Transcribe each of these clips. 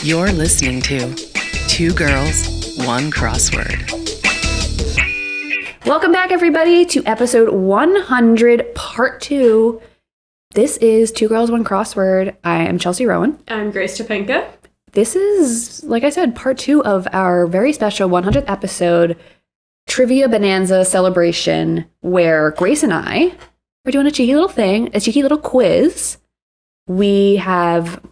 You're listening to Two Girls, One Crossword. Welcome back, everybody, to episode 100, part 2. This is Two Girls, One Crossword. I am Chelsea Rowan. I'm Grace Topenka. This is, like I said, part 2 of our very special 100th episode Trivia Bonanza celebration, where Grace and I are doing a cheeky little thing, a cheeky little quiz. We have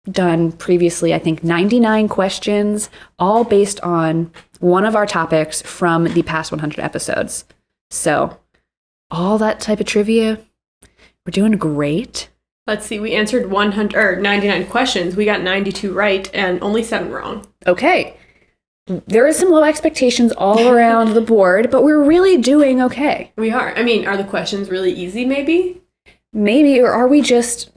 done previously, I think, 99 questions, all based on one of our topics from the past 100 episodes. So, all that type of trivia, we're doing great. Let's see, we answered 99 questions. We got 92 right and only 7 wrong. Okay. There is some low expectations all around the board, but we're really doing okay. We are. I mean, are the questions really easy, maybe? Maybe, or are we just...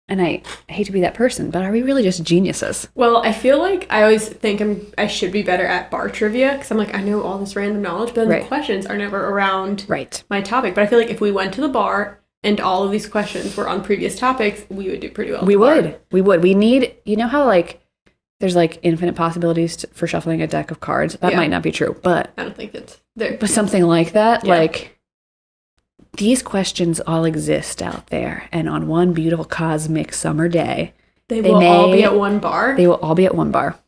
And I hate to be that person, but are we really just geniuses? Well, I feel like I always think I should be better at bar trivia because I'm like, I know all this random knowledge, but then the questions are never around my topic. But I feel like if we went to the bar and all of these questions were on previous topics, we would do pretty well. We would. We need, you know how like there's like infinite possibilities for shuffling a deck of cards? That might not be true, but I don't think it's there. But something like that, like... These questions all exist out there, and on one beautiful cosmic summer day, they will all be at one bar? They will all be at one bar.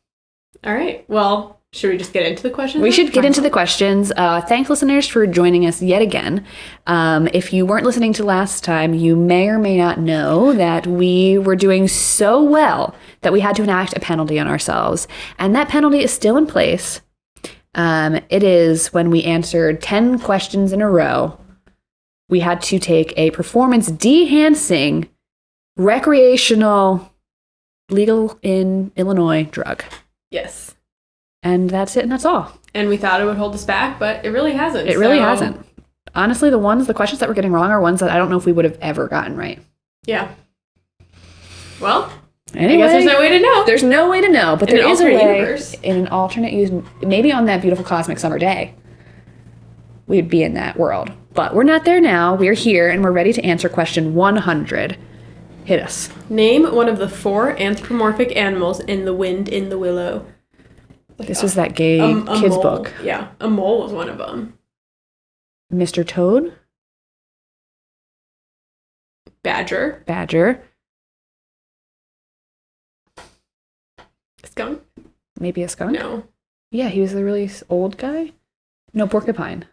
All right. Well, should we just get into the questions? We should get into the questions. Thanks, listeners, for joining us yet again. If you weren't listening to last time, you may or may not know that we were doing so well that we had to enact a penalty on ourselves, and that penalty is still in place. It is when we answered 10 questions in a row. We had to take a performance-enhancing, recreational, legal in Illinois drug. Yes. And that's it, and that's all. And we thought it would hold us back, but it really hasn't. It really hasn't. Honestly, the questions that we're getting wrong are ones that I don't know if we would have ever gotten right. Yeah. Well, anyway, I guess there's no way to know. There's no way to know, but there is a way universe. In an alternate use. Maybe on that beautiful cosmic summer day, we'd be in that world. But we're not there now. We're here, and we're ready to answer question 100. Hit us. Name one of the 4 anthropomorphic animals in The Wind in the Willow. This was that gay kids mole. book. Yeah, a mole was one of them. Mr. Toad? Badger. Skunk? Maybe a skunk? No. Yeah, he was a really old guy? No, porcupine.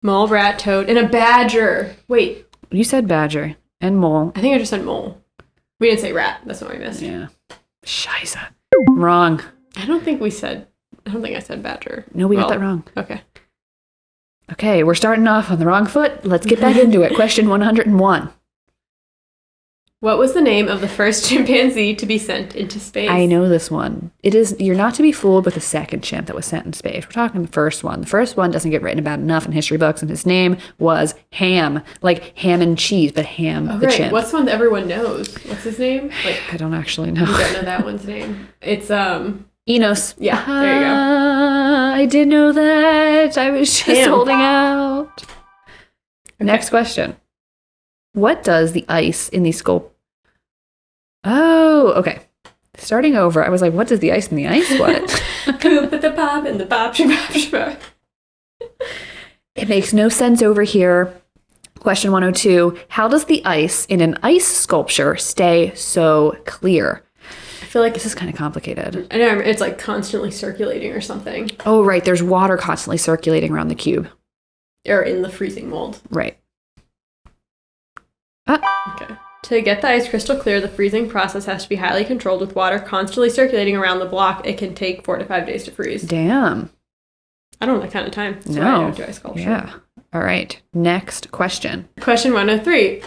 Mole, rat, toad, and a badger. Wait. You said badger and mole. I think I just said mole. We didn't say rat. That's what we missed. Yeah. Scheisse. Wrong. I don't think I said badger. No, we got that wrong. Okay, we're starting off on the wrong foot. Let's get back into it. Question 101. What was the name of the first chimpanzee to be sent into space? I know this one. It is, you're not to be fooled with the second chimp that was sent in space. We're talking the first one. The first one doesn't get written about enough in history books, and his name was Ham. Like ham and cheese, but Ham the chimp. What's one that everyone knows? What's his name? I don't actually know. You don't know that one's name. It's, Enos. Yeah, there you go. I did know that. I was just holding out. Okay. Next question. What does the ice in the sculpture... Oh, okay. Starting over, I was like, what does the ice in the ice what? Poop at the pop and the pop shabab. It makes no sense over here. Question 102. How does the ice in an ice sculpture stay so clear? I feel like this is kind of complicated. I know, it's like constantly circulating or something. Oh, right. There's water constantly circulating around the cube. Or in the freezing mold. Right. Okay. To get the ice crystal clear, the freezing process has to be highly controlled with water constantly circulating around the block. It can take 4 to 5 days to freeze. Damn. I don't have that kind of time. That's no. why I don't do ice sculpture. Yeah. All right. Next question. Question 103.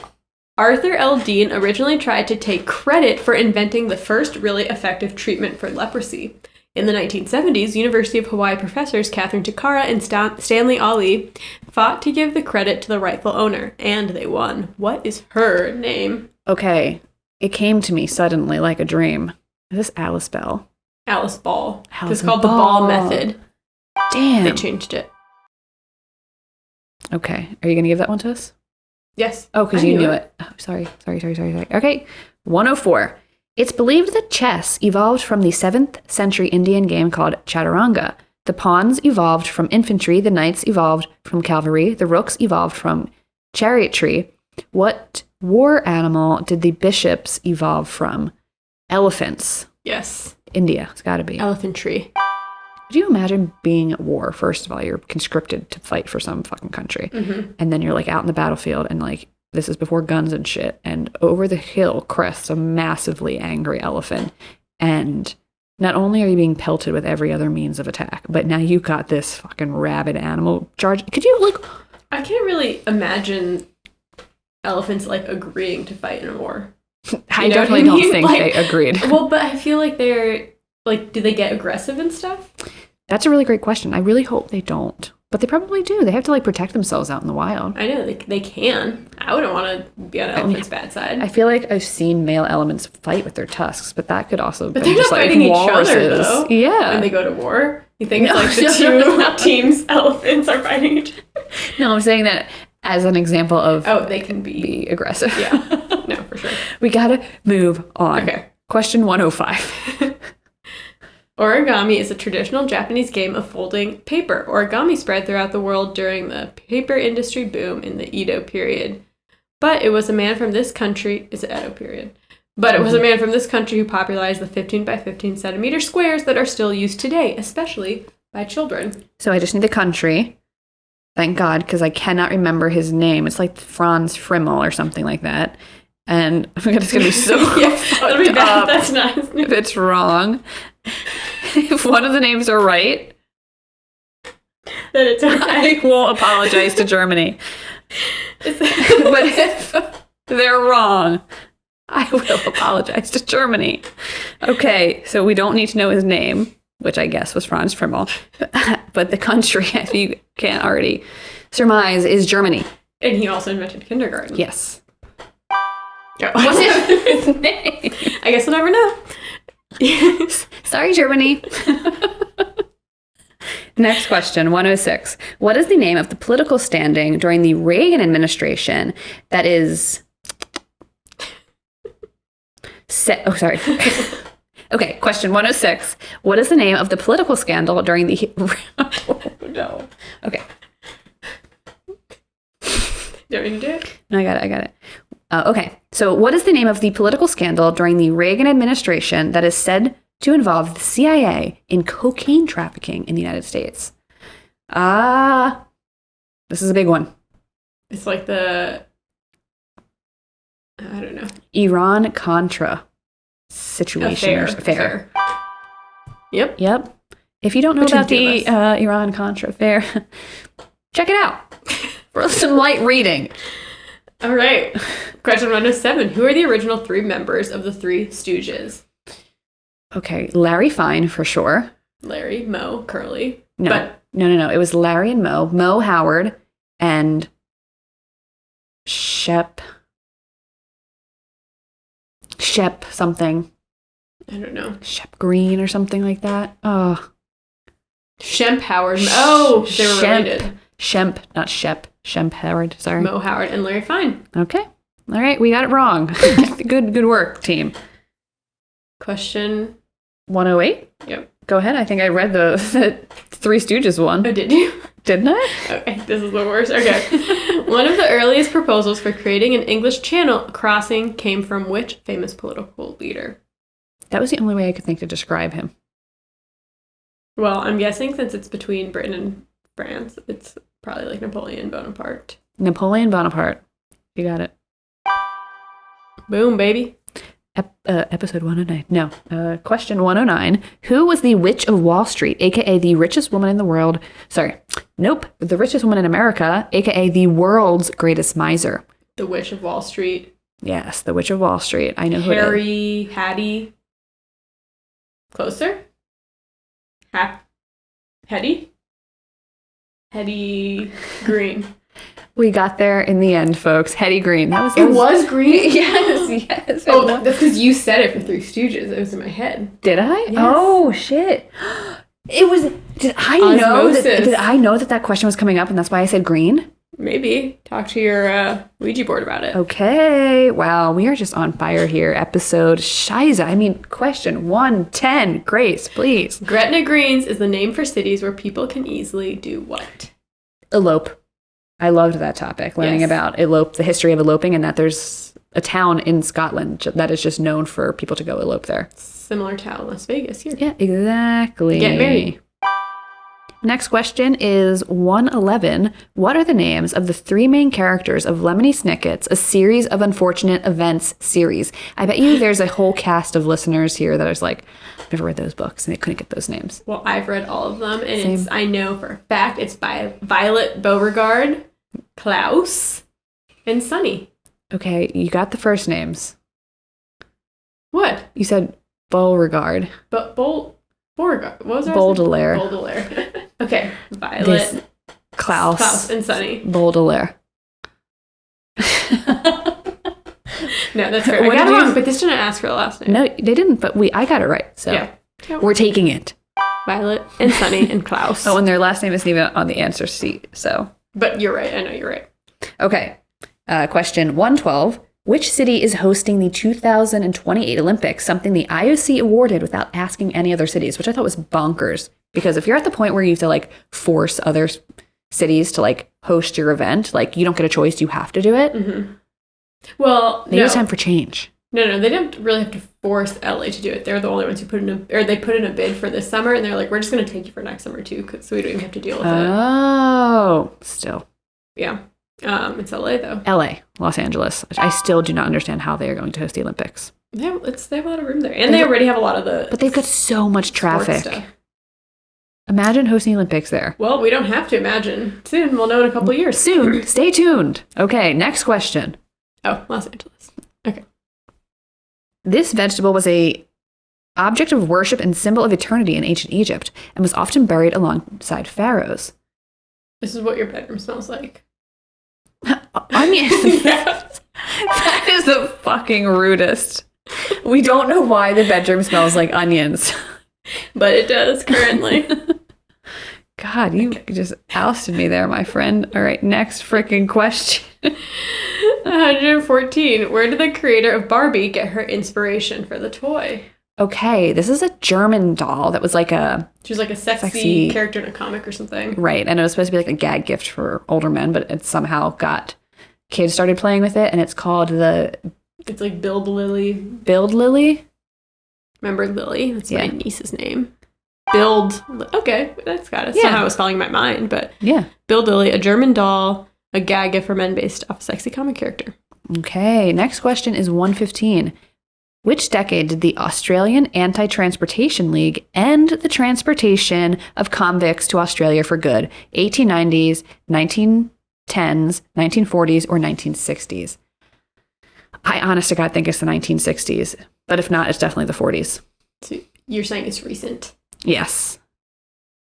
Arthur L. Dean originally tried to take credit for inventing the first really effective treatment for leprosy. In the 1970s, University of Hawaii professors Catherine Takara and Stanley Ali fought to give the credit to the rightful owner, and they won. What is her name? Okay, it came to me suddenly like a dream. Is this Alice Bell? Alice Ball. Alice It's called Ball. the Ball method. Damn. They changed it. Okay, are you going to give that one to us? Yes. Oh, because you knew it. Oh, sorry. Okay, 104. It's believed that chess evolved from the 7th century Indian game called chaturanga. The pawns evolved from infantry, the knights evolved from cavalry, the rooks evolved from chariotry. What war animal did the bishops evolve from? Elephants. Yes. India, it's gotta be. Elephantry. Could you imagine being at war? First of all, you're conscripted to fight for some fucking country. Mm-hmm. And then you're like out in the battlefield and like, this is before guns and shit. And over the hill crests a massively angry elephant. And not only are you being pelted with every other means of attack, but now you got this fucking rabid animal charge. Could you like... I can't really imagine elephants like agreeing to fight in a war. I definitely don't think they agreed. Well, but I feel like they're like, do they get aggressive and stuff? That's a really great question. I really hope they don't. But they probably do. They have to like protect themselves out in the wild. I know, they can. I wouldn't want to be on an elephant's bad side. I feel like I've seen male elements fight with their tusks, but that could also be they're just not like fighting walruses. each other, though. Yeah. When they go to war. You think it's like the two teams elephants are fighting each other? No, I'm saying that as an example of they can be aggressive. Yeah. No, for sure. We gotta move on. Okay. Question 105. Origami is a traditional Japanese game of folding paper. Origami spread throughout the world during the paper industry boom in the Edo period. But it was a man from this country, is it Edo period? But it was a man from this country who popularized the 15 by 15 centimeter squares that are still used today, especially by children. So I just need the country. Thank God, because I cannot remember his name. It's like Franz Frimmel or something like that. And it's going to be so it'll be bad. That's not his name. If it's wrong. If one of the names are right, then it's okay. I will apologize to Germany. But if they're wrong, I will apologize to Germany. Okay, so we don't need to know his name, which I guess was Franz Frimmel. But the country, if you can't already surmise, is Germany. And he also invented kindergarten. Yes. Oh. What's his name? I guess we'll never know. Sorry, Germany. Next question, 106. What is the name of the political standing during the Reagan administration that is... sorry. Okay, question 106. What is the name of the political scandal during the... Oh, no. Okay. Don't you do it? No, I got it. Okay, so what is the name of the political scandal during the Reagan administration that is said to involve the CIA in cocaine trafficking in the United States? This is a big one. It's like I don't know. Iran-Contra situation. Affair. Yep. If you don't know about the Iran-Contra affair, check it out for some light reading. All right. Question 107. Who are the original three members of the Three Stooges? Okay, Larry Fine for sure. Larry, Moe, Curly. No. It was Larry and Moe. Moe Howard and Shep something. I don't know. Shep Green or something like that. Oh. Shemp Howard. Oh, they were related. Shemp, not Shep. Shemp Howard, sorry. Moe Howard and Larry Fine. Okay. All right, we got it wrong. Good work, team. Question 108? Yep. Go ahead. I think I read the Three Stooges one. Oh, did you? Didn't I? Okay, this is the worst. Okay. One of the earliest proposals for creating an English Channel crossing came from which famous political leader? That was the only way I could think to describe him. Well, I'm guessing since it's between Britain and France, it's probably like Napoleon Bonaparte. Napoleon Bonaparte. You got it. Boom, baby. Episode 109. No. Question 109. Who was the Witch of Wall Street, a.k.a. the richest woman in the world? Sorry. Nope. The richest woman in America, a.k.a. the world's greatest miser. The Witch of Wall Street. Yes, the Witch of Wall Street. I know who it is. Harry, Hattie. Closer? Hetty? Hetty Green. We got there in the end, folks. Hetty Green. It was Green? Yes. Oh, that's because you said it for Three Stooges. It was in my head. Did I? Yes. Oh, shit. It was... Did I know that that question was coming up and that's why I said green? Maybe. Talk to your Ouija board about it. Okay. Wow, we are just on fire here. Episode Shiza. I mean, question 110. Grace, please. Gretna Greens is the name for cities where people can easily do what? Elope. I loved that topic, learning about the history of eloping, and that there's a town in Scotland that is just known for people to go elope there. Similar to Las Vegas here. Yeah, exactly. Get married. Next question is 111. What are the names of the three main characters of Lemony Snicket's A Series of Unfortunate Events series? I bet you there's a whole cast of listeners here that is like, I've never read those books, and they couldn't get those names. Well, I've read all of them, and I know for a fact it's by Violet Beauregard, Klaus, and Sunny. Okay, you got the first names. What? You said Beauregard. But Beauregard. What was her Baudelaire. Baudelaire. Okay. Violet. Klaus and Sunny. Baudelaire. No, that's fair. I got it wrong, but this didn't ask for the last name. No, they didn't, but I got it right. So yeah. We're taking it. Violet and Sunny and Klaus. Oh, and their last name isn't even on the answer sheet. So. But you're right. I know you're right. Okay. Question 112. Which city is hosting the 2028 Olympics, something the IOC awarded without asking any other cities, which I thought was bonkers. Because if you're at the point where you have to like force other cities to like host your event, like you don't get a choice, you have to do it. Mm-hmm. Well, maybe it's time for change. No, they didn't really have to force LA to do it. They're the only ones who put in a bid for this summer, and they're like, we're just going to take you for next summer too, so we don't even have to deal with it. Oh, still. Yeah. It's LA though. LA, Los Angeles. I still do not understand how they are going to host the Olympics. Yeah, they have a lot of room there, and they already have a lot of the. But they've got so much traffic. Imagine hosting the Olympics there. Well, we don't have to imagine. Soon, we'll know in a couple of years. Soon. Stay tuned. Okay, next question. Oh, Los Angeles. Okay. This vegetable was a object of worship and symbol of eternity in ancient Egypt and was often buried alongside pharaohs. This is what your bedroom smells like. Onions. That is the fucking rudest. We don't know why the bedroom smells like onions. But it does currently. God, you just ousted me there, my friend. All right, next freaking question. 114. Where did the creator of Barbie get her inspiration for the toy? Okay, this is a German doll that was like she was like a sexy character in a comic or something. Right, and it was supposed to be like a gag gift for older men, but it somehow got kids started playing with it, and it's called It's like Build Lily. Build Lily? Remember Lily? That's my niece's name. Okay, that's got it. Somehow it was spelling in my mind, but yeah. Build Lily, a German doll, a gag gift for men based off a sexy comic character. Okay, next question is 115. Which decade did the Australian Anti-Transportation League end the transportation of convicts to Australia for good? 1890s, 1910s, 1940s, or 1960s? I honest to God think it's the 1960s, but if not, it's definitely the 40s. So you're saying it's recent? Yes.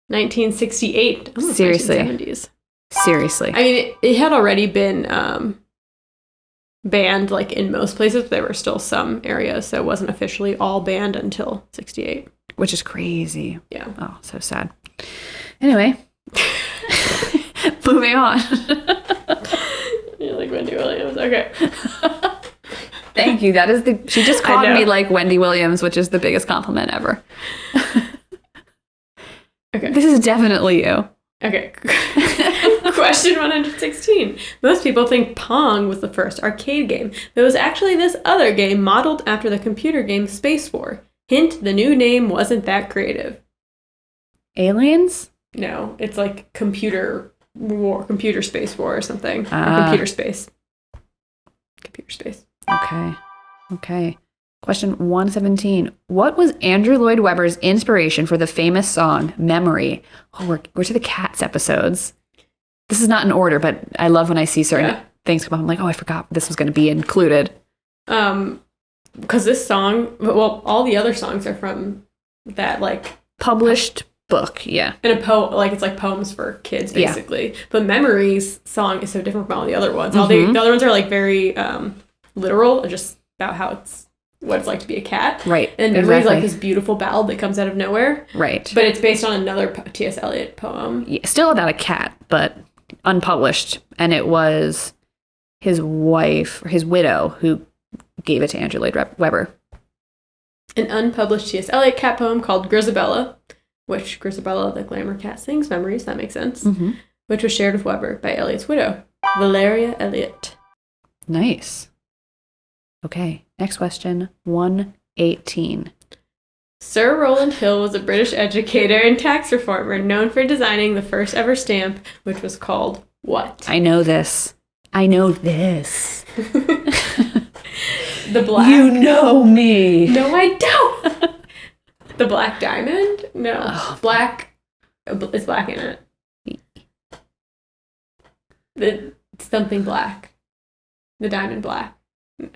1968. Seriously. 1970s. Seriously. I mean, it had already been banned like in most places, but there were still some areas, so it wasn't officially all banned until 68. Which is crazy. Yeah. Oh, so sad. Anyway. Moving on. You're like Wendy Williams. Okay. Thank you. She just called me like Wendy Williams, which is the biggest compliment ever. Okay. This is definitely you. Okay. Question 116. Most people think Pong was the first arcade game, but it was actually this other game modeled after the computer game Space War. Hint, the new name wasn't that creative. Aliens? No, it's like computer space war or something. Or computer space. Computer space. Okay. Question 117. What was Andrew Lloyd Webber's inspiration for the famous song Memory? Oh, we're to the Cats episodes. This is not in order, but I love when I see certain things come up. I'm like, oh, I forgot this was going to be included. Because this song, well, all the other songs are from that like published book, yeah. And it's like poems for kids, basically. Yeah. But Memory's song is so different from all the other ones. Mm-hmm. The other ones are like very literal, just about what it's like to be a cat. Right. And Memory's like this beautiful ballad that comes out of nowhere. Right. But it's based on another T.S. Eliot poem. Yeah, still about a cat, but unpublished, and it was his wife, or his widow, who gave it to Andrew Lloyd Webber. An unpublished T.S. Eliot cat poem called Grisabella, which Grisabella the glamour cat sings, memories, that makes sense, which was shared with Webber by Eliot's widow, Valeria Eliot. Nice. Okay, next question, 118. Sir Rowland Hill was a British educator and tax reformer known for designing the first ever stamp, which was called what? I know this. The black... You know me. No, I don't. The black diamond? No. Oh. Black... It's black in it. The something black. The diamond black. No.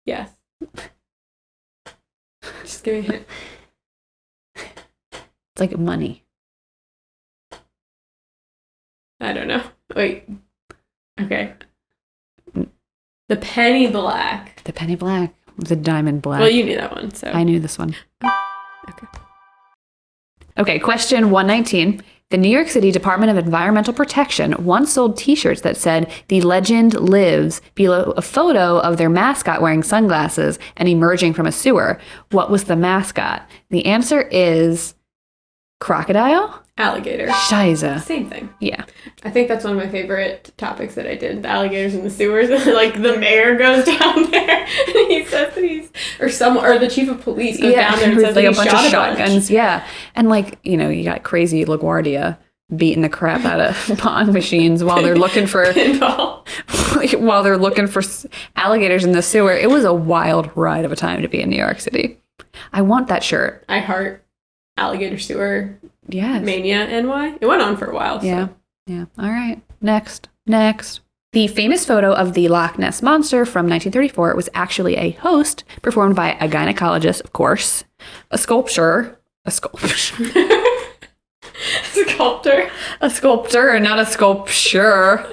Yes. Just give me a hint. It's like money. I don't know. Wait. Okay. The penny black. The penny black. The diamond black. Well, you knew that one, so. I knew this one. Okay. Okay, question 119. The New York City Department of Environmental Protection once sold t-shirts that said, "The legend lives," below a photo of their mascot wearing sunglasses and emerging from a sewer. What was the mascot? The answer is crocodile? Alligator. Scheiße. Same thing. Yeah. I think that's one of my favorite topics that I did. The alligators in the sewers. Like the mayor goes down there and he says that he's, or the chief of police goes down there and with says like that a bunch shot of shotguns. Yeah. And like, you know, you got crazy LaGuardia beating the crap out of pond machines while they're looking for alligators in the sewer. It was a wild ride of a time to be in New York City. I want that shirt. I heart alligator sewer. Yes. Mania NY. It went on for a while. So. Yeah. Yeah. All right. Next. The famous photo of the Loch Ness Monster from 1934 was actually a host performed by a gynecologist, of course, a sculptor, not a sculpture.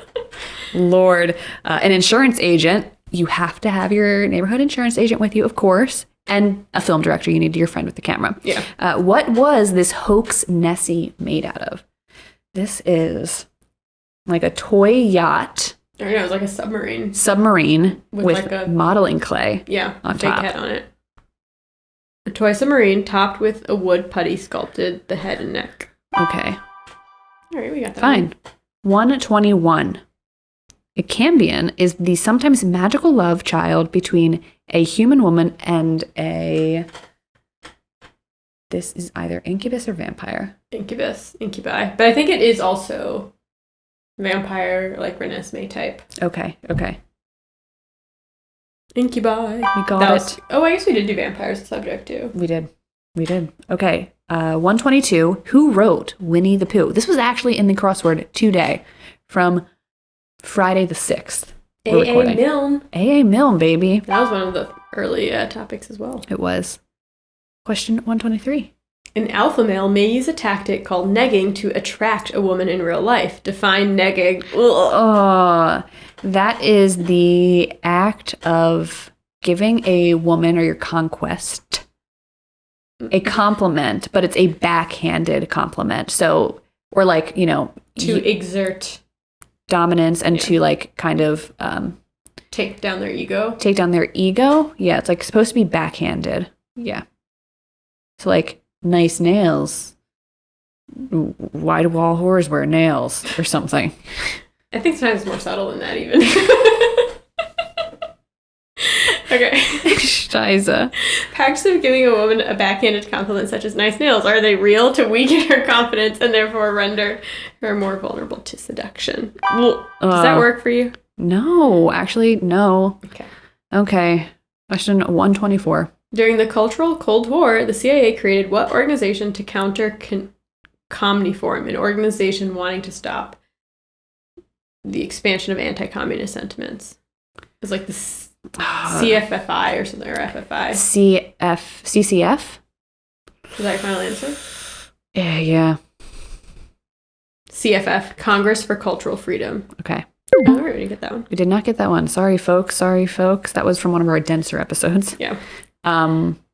Lord, an insurance agent. You have to have your neighborhood insurance agent with you, of course. And a film director. You need your friend with the camera. Yeah. What was this hoax Nessie made out of? This is like a toy yacht. I know, it was like a submarine. With like a modeling clay. Yeah, on big top. head on it. A toy submarine topped with a wood putty sculpted the head and neck. Okay. All right, we got that. Fine. 121. A cambion is the sometimes magical love child between a human woman and this is either incubus or vampire. Incubi. But I think it is also vampire, like Renesmee type. Okay. Incubi. We got it. I guess we did do vampire as a subject too. We did. Okay. 122. Who wrote Winnie the Pooh? This was actually in the crossword today from Friday the 6th. A.A. Milne. A.A. Milne, baby. That was one of the early topics as well. It was. Question 123. An alpha male may use a tactic called negging to attract a woman in real life. Define negging. That is the act of giving a woman or your conquest a compliment, but it's a backhanded compliment. So, or like, you know, to exert dominance and to like kind of take down their ego. Yeah, it's like supposed to be backhanded. Yeah. So like, nice nails. Why do all whores wear nails or something? I think sometimes it's more subtle than that even. Okay. Scheiße. Practice of giving a woman a backhanded compliment such as nice nails, are they real to weaken her confidence and therefore render her more vulnerable to seduction? Does that work for you? No, actually, no. Okay. Question 124. During the Cultural Cold War, the CIA created what organization to counter Communiform, an organization wanting to stop the expansion of anti-communist sentiments? It's like the CFFI or something, or FFI. CCF? Is that your final answer? Yeah. CFF, Congress for Cultural Freedom. Okay. All right, we didn't get that one. We did not get that one. Sorry, folks. That was from one of our denser episodes. Yeah.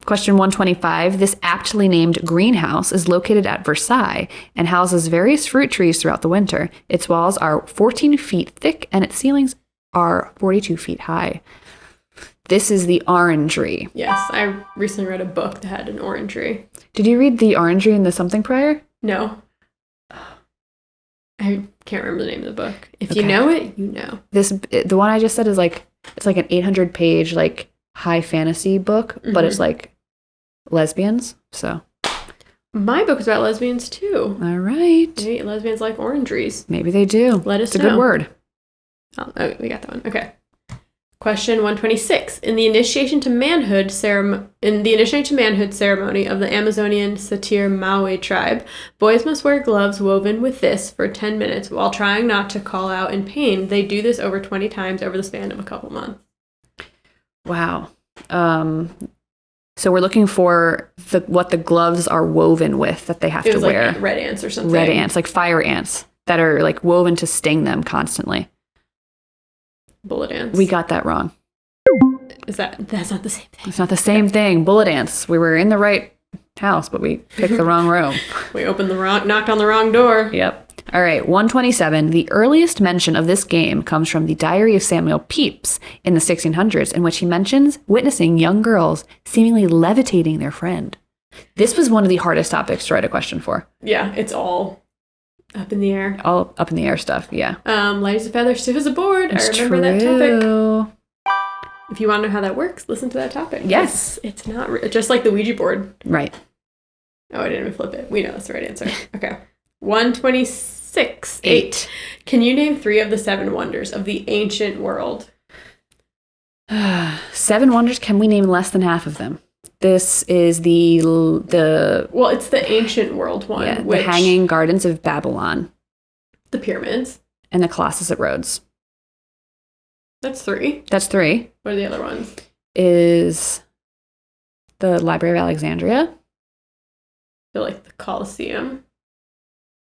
Question 125. This aptly named greenhouse is located at Versailles and houses various fruit trees throughout the winter. Its walls are 14 feet thick and its ceilings are 42 feet high. This is the orangery. Yes, I recently read a book that had an orangery. Did you read the orangery in the something prior? No. I can't remember the name of the book. If you know it, you know. The one I just said is like, it's like an 800-page like high fantasy book, but it's like lesbians, so. My book is about lesbians too. All right. Maybe lesbians like orangeries. Maybe they do. Let us know. It's a good word. Oh, we got that one. Okay. Question 126. In the initiation to manhood ceremony of the Amazonian Satir Maui tribe, boys must wear gloves woven with this for 10 minutes while trying not to call out in pain. They do this over 20 times over the span of a couple months. Wow. So we're looking for what the gloves are woven with that they have to wear. Like red ants or something. Red ants, like fire ants that are like woven to sting them constantly. Bullet ants. We got that wrong. That's not the same thing. It's not the same thing. Bullet ants. We were in the right house, but we picked the wrong room. We knocked on the wrong door. Yep. All right, 127. The earliest mention of this game comes from the Diary of Samuel Pepys in the 1600s, in which he mentions witnessing young girls seemingly levitating their friend. This was one of the hardest topics to write a question for. Yeah, it's all up in the air. All up in the air stuff, yeah. Light as a feather, stiff as a board. It's I remember that topic. If you want to know how that works, listen to that topic. Yes. It's not just like the Ouija board. Right. Oh, I didn't even flip it. We know that's the right answer. Okay. 126. 8. Can you name 3 of the 7 wonders of the ancient world? 7 wonders. Can we name less than half of them? This is the Well, it's the ancient world one. Yeah, the Hanging Gardens of Babylon. The pyramids. And the Colossus at Rhodes. That's 3. That's 3. What are the other ones? Is the Library of Alexandria. They're like the Colosseum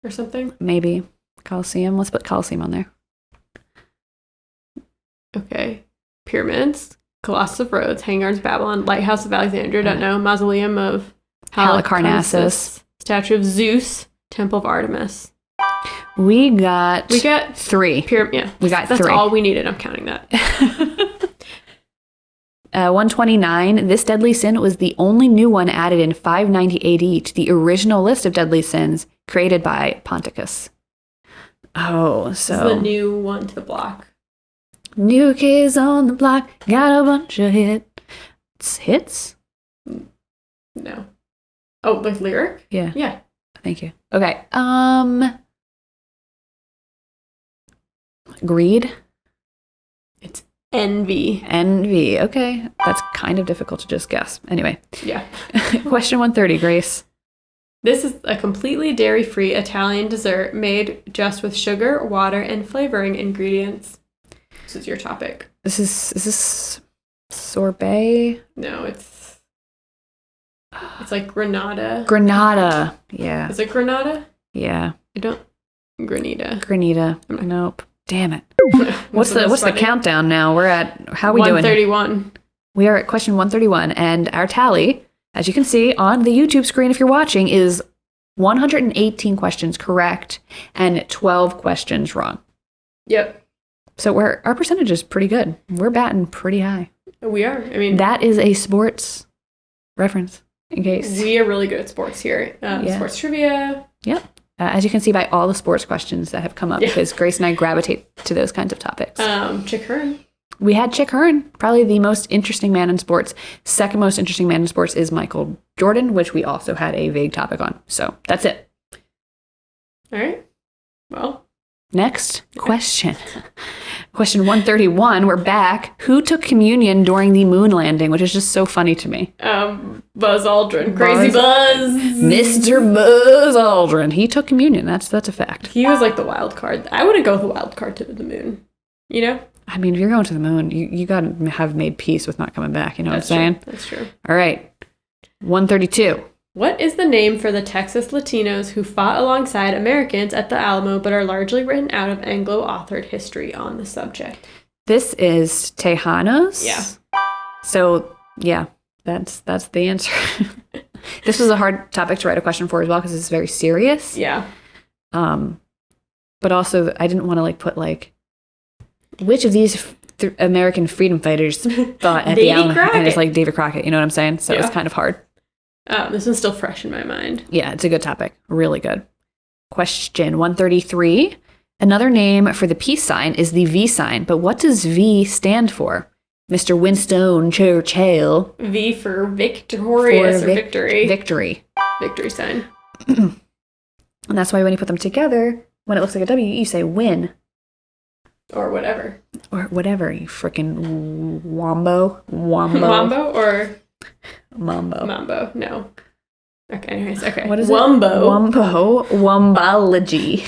or something. Maybe Colosseum. Let's put Colosseum on there. Okay. Pyramids, Colossus of Rhodes, Hanging Gardens of Babylon, Lighthouse of Alexandria, don't know, Mausoleum of Halicarnassus, Statue of Zeus, Temple of Artemis. We got 3. Yeah. We got 3. That's all we needed. I'm counting that. 129. This deadly sin was the only new one added in 590 AD to the original list of deadly sins created by Ponticus. Oh, so. This is the new one to the block. New kids on the block, got a bunch of hits? No. Oh, like lyric? Yeah. Yeah. Thank you. Okay. Greed? It's envy. Envy. Okay. That's kind of difficult to just guess. Anyway. Yeah. Question 130, Grace. This is a completely dairy-free Italian dessert made just with sugar, water, and flavoring ingredients. This is your topic. Is this sorbet? No, it's like granada. Granada. Yeah. Is it granada? Yeah. Granita. Nope. Damn it. What's the countdown now? We're at, how are we doing? 131. We are at question 131, and our tally, as you can see on the YouTube screen if you're watching, is 118 questions correct and 12 questions wrong. Yep. So our percentage is pretty good. We're batting pretty high. We are. I mean, that is a sports reference, in case. We are really good at sports here. Sports trivia. Yep. As you can see by all the sports questions that have come up, because Grace and I gravitate to those kinds of topics. Chick Hearn. We had Chick Hearn, probably the most interesting man in sports. Second most interesting man in sports is Michael Jordan, which we also had a vague topic on. So that's it. All right. Well. Next question. Question 131. We're back. Who took communion during the moon landing, which is just so funny to me? Buzz Aldrin. Crazy Buzz. Mr. Buzz Aldrin. He took communion. That's a fact. He was like the wild card. I wouldn't go with the wild card to the moon. You know? I mean, if you're going to the moon, you got to have made peace with not coming back. You know what I'm saying? That's true. All right. 132. What is the name for the Texas Latinos who fought alongside Americans at the Alamo but are largely written out of Anglo-authored history on the subject? This is Tejanos. Yeah. So, yeah. That's the answer. This was a hard topic to write a question for as well because it's very serious. Yeah. But also I didn't want to put which of these American freedom fighters thought at the end, and it's David Crockett. You know what I'm saying? So it's kind of hard. This one's still fresh in my mind. Yeah, it's a good topic. Really good. Question 133. Another name for the peace sign is the V sign, but what does V stand for? Mr. Winston Churchill. V for victorious or victory. Victory. Victory sign. And that's why when you put them together, when it looks like a W, you say win. Or whatever. Or whatever, you freaking wombo. Wombo or? Mambo. Mambo, no. Okay, anyways, okay. What is Wombo. Wombo. Wombology.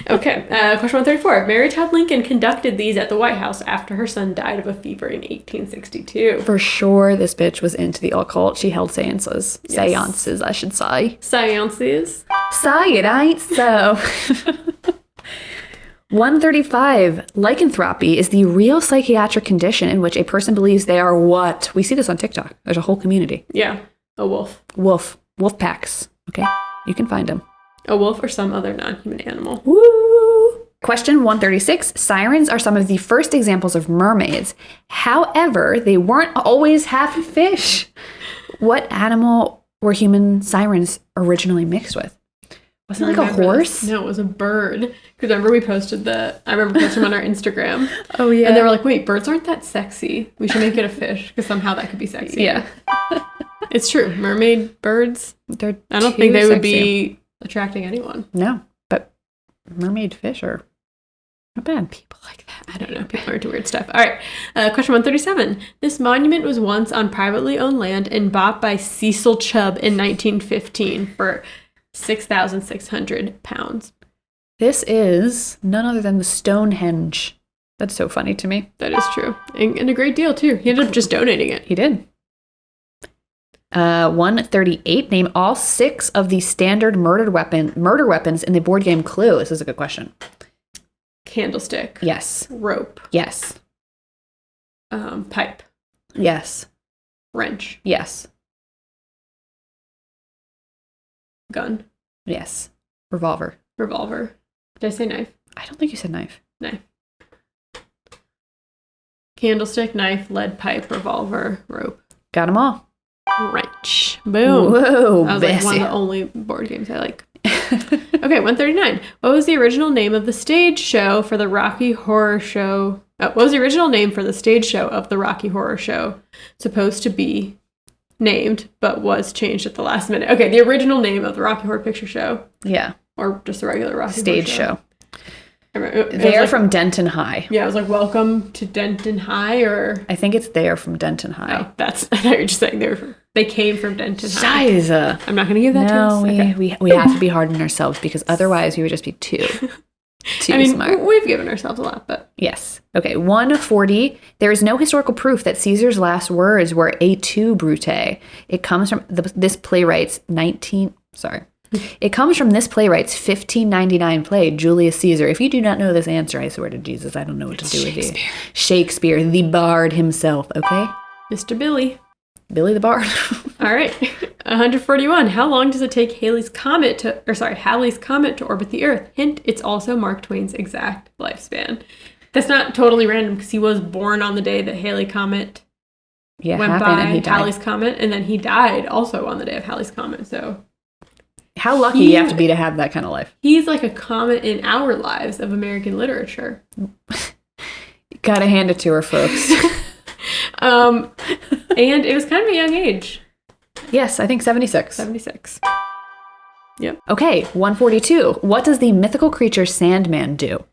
Okay, question 134. Mary Todd Lincoln conducted these at the White House after her son died of a fever in 1862. For sure, this bitch was into the occult. She held seances. Yes. Seances, I should say. Seances. Say it ain't so. 135. Lycanthropy is the real psychiatric condition in which a person believes they are what? We see this on TikTok. There's a whole community. Yeah, a wolf. Wolf packs. Okay? You can find them. A wolf or some other non-human animal. Woo! Question 136. Sirens are some of the first examples of mermaids. However, they weren't always half fish. What animal were human sirens originally mixed with? Wasn't it like a horse? No, it was a bird. Because remember we posted I remember posting them on our Instagram. Oh, yeah. And they were like, wait, birds aren't that sexy. We should make it a fish because somehow that could be sexy. Yeah. It's true. Mermaid birds, I don't think they would be attracting anyone. No, but mermaid fish are not bad. People like that. I don't know. People are into weird stuff. All right. Question 137. This monument was once on privately owned land and bought by Cecil Chubb in 1915 for £6,600. This is none other than the Stonehenge. That's so funny to me. That is true. And a great deal, too. He ended up just donating it. He did. 138. Name all 6 of the standard murder weapons in the board game Clue. This is a good question. Candlestick. Yes. Rope. Yes. Pipe. Yes. Wrench. Yes. Gun. Yes. Revolver. Revolver. Did I say knife? I don't think you said knife. Knife. Candlestick, knife, lead pipe, revolver, rope. Got them all. Wrench. Boom. Whoa, that was one of the only board games I like. Okay, 139. What was the original name of the stage show for the Rocky Horror Show? What was the original name for the stage show of the Rocky Horror Show? Supposed to be named, but was changed at the last minute. Okay, the original name of the Rocky Horror Picture Show. Yeah. Or just the regular Rocky stage Horror Show. They're from Denton High. Yeah, it was like, welcome to Denton High, or... I think it's they're from Denton High. Oh, I thought you were just saying they came from Denton High. Scheiße. I'm not going to give that to us. No, we have to be hard on ourselves because otherwise we would just be too smart. We've given ourselves a lot, but... Yes. Okay, 140. There is no historical proof that Caesar's last words were "et tu, Brute." It comes from this playwright's 1599 play, Julius Caesar. If you do not know this answer, I swear to Jesus, I don't know what to do with you. Shakespeare, the bard himself, okay? Mr. Billy the Bard. All right. 141. How long does it take Halley's Comet to orbit the Earth? Hint, it's also Mark Twain's exact lifespan. That's not totally random because he was born on the day that Halley Comet went by, and Halley's Comet, and then he died also on the day of Halley's Comet, so... How lucky you have to be to have that kind of life. He's like a comet in our lives of American literature. Gotta hand it to her, folks. And it was kind of a young age. Yes, I think 76. 76. Yep. Okay, 142. What does the mythical creature Sandman do?